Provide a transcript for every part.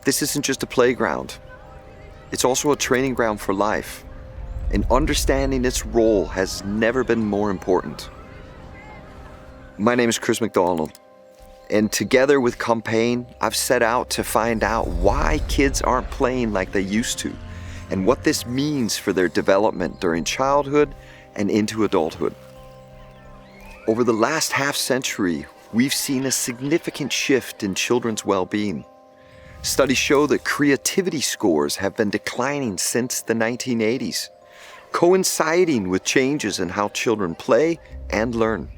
this isn't just a playground. It's also a training ground for life, and understanding its role has never been more important. My name is Chris MacDonald, and together with Campaign, I've set out to find out why kids aren't playing like they used to, and what this means for their development during childhood and into adulthood. Over the last half century, we've seen a significant shift in children's well-being. Studies show that creativity scores have been declining since the 1980s, coinciding with changes in how children play and learn.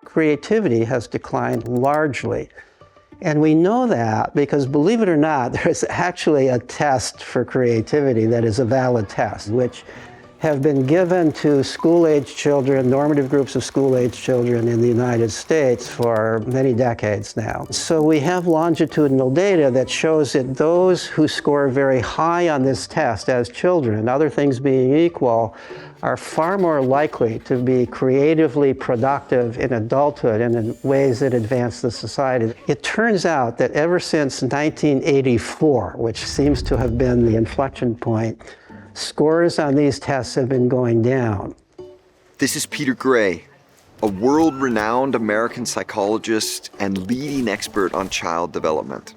Creativity has declined largely. And we know that because, believe it or not, there's actually a test for creativity that is a valid test, which have been given to school-age children, normative groups of school-age children in the United States for many decades now. So we have longitudinal data that shows that those who score very high on this test as children, other things being equal, are far more likely to be creatively productive in adulthood and in ways that advance the society. It turns out that ever since 1984, which seems to have been the inflection point, scores on these tests have been going down. This is Peter Gray, a world-renowned American psychologist and leading expert on child development.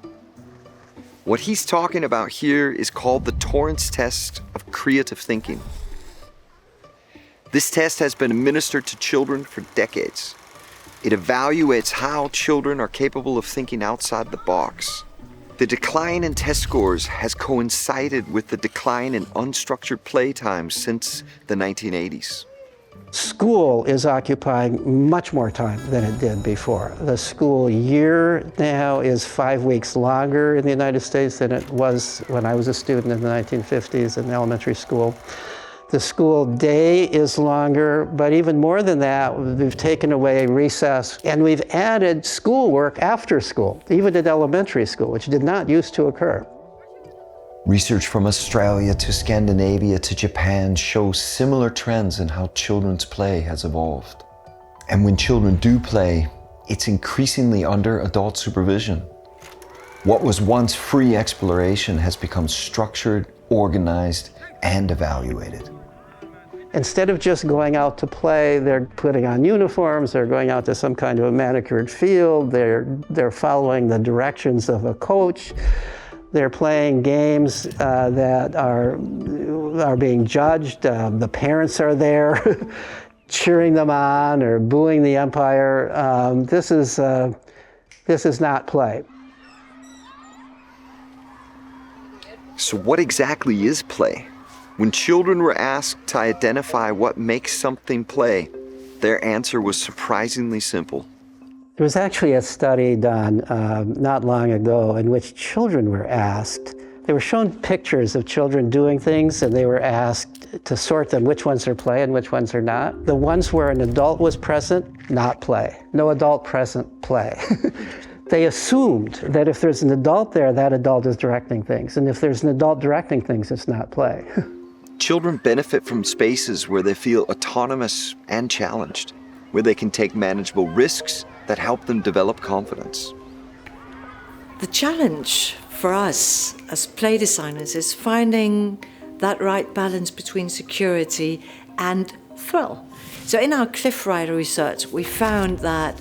What he's talking about here is called the Torrance test of creative thinking. This test has been administered to children for decades. It evaluates how children are capable of thinking outside the box. The decline in test scores has coincided with the decline in unstructured play time since the 1980s. School is occupying much more time than it did before. The school year now is 5 weeks longer in the United States than it was when I was a student in the 1950s in elementary school. The school day is longer, but even more than that, we've taken away recess and we've added schoolwork after school, even at elementary school, which did not used to occur. Research from Australia to Scandinavia to Japan shows similar trends in how children's play has evolved. And when children do play, it's increasingly under adult supervision. What was once free exploration has become structured, organized, and evaluated. Instead of just going out to play, they're putting on uniforms, they're going out to some kind of a manicured field, they're following the directions of a coach, they're playing games that are being judged, the parents are there cheering them on or booing the umpire. This is not play. So what exactly is play? When children were asked to identify what makes something play, their answer was surprisingly simple. There was actually a study done not long ago in which children were asked, they were shown pictures of children doing things and they were asked to sort them, which ones are play and which ones are not. The ones where an adult was present, not play. No adult present, play. They assumed that if there's an adult there, that adult is directing things. And if there's an adult directing things, it's not play. Children benefit from spaces where they feel autonomous and challenged, where they can take manageable risks that help them develop confidence. The challenge for us as play designers is finding that right balance between security and thrill. So in our Cliff Rider research, we found that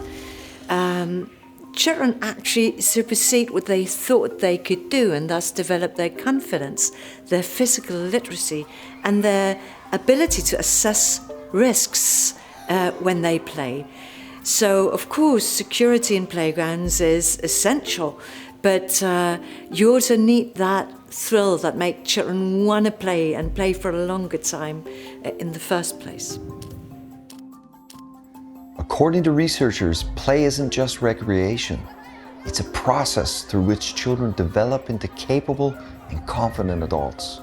children actually supersede what they thought they could do and thus develop their confidence, their physical literacy, and their ability to assess risks when they play. So, of course, security in playgrounds is essential, but you also need that thrill that makes children want to play and play for a longer time in the first place. According to researchers, play isn't just recreation. It's a process through which children develop into capable and confident adults.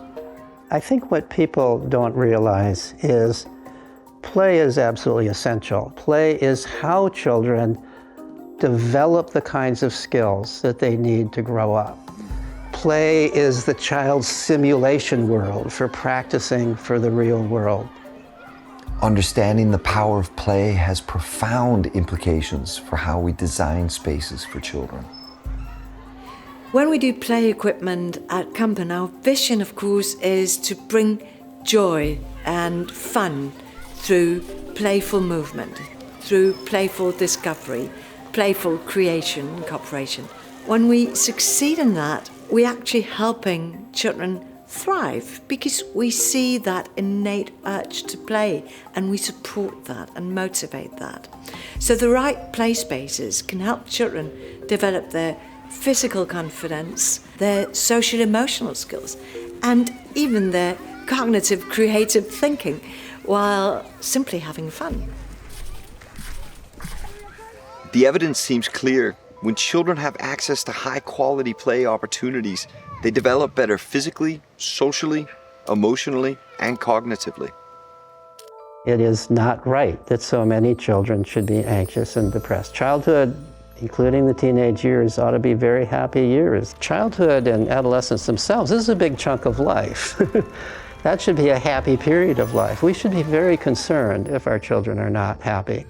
I think what people don't realize is play is absolutely essential. Play is how children develop the kinds of skills that they need to grow up. Play is the child's simulation world for practicing for the real world. Understanding the power of play has profound implications for how we design spaces for children. When we do play equipment at Kampen, our vision, of course, is to bring joy and fun through playful movement, through playful discovery, playful creation and cooperation. When we succeed in that, we're actually helping children thrive because we see that innate urge to play and we support that and motivate that. So the right play spaces can help children develop their physical confidence, their social emotional skills, and even their cognitive creative thinking while simply having fun. The evidence seems clear. When children have access to high-quality play opportunities, they develop better physically, socially, emotionally, and cognitively. It is not right that so many children should be anxious and depressed. Childhood, including the teenage years, ought to be very happy years. Childhood and adolescence themselves, this is a big chunk of life. That should be a happy period of life. We should be very concerned if our children are not happy.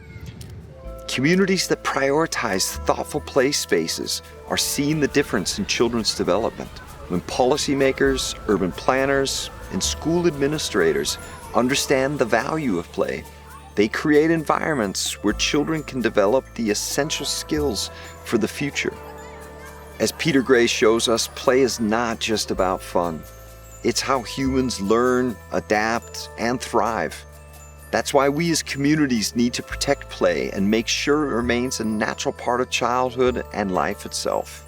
Communities that prioritize thoughtful play spaces are seeing the difference in children's development. When policymakers, urban planners, and school administrators understand the value of play, they create environments where children can develop the essential skills for the future. As Peter Gray shows us, play is not just about fun. It's how humans learn, adapt, and thrive. That's why we as communities need to protect play and make sure it remains a natural part of childhood and life itself.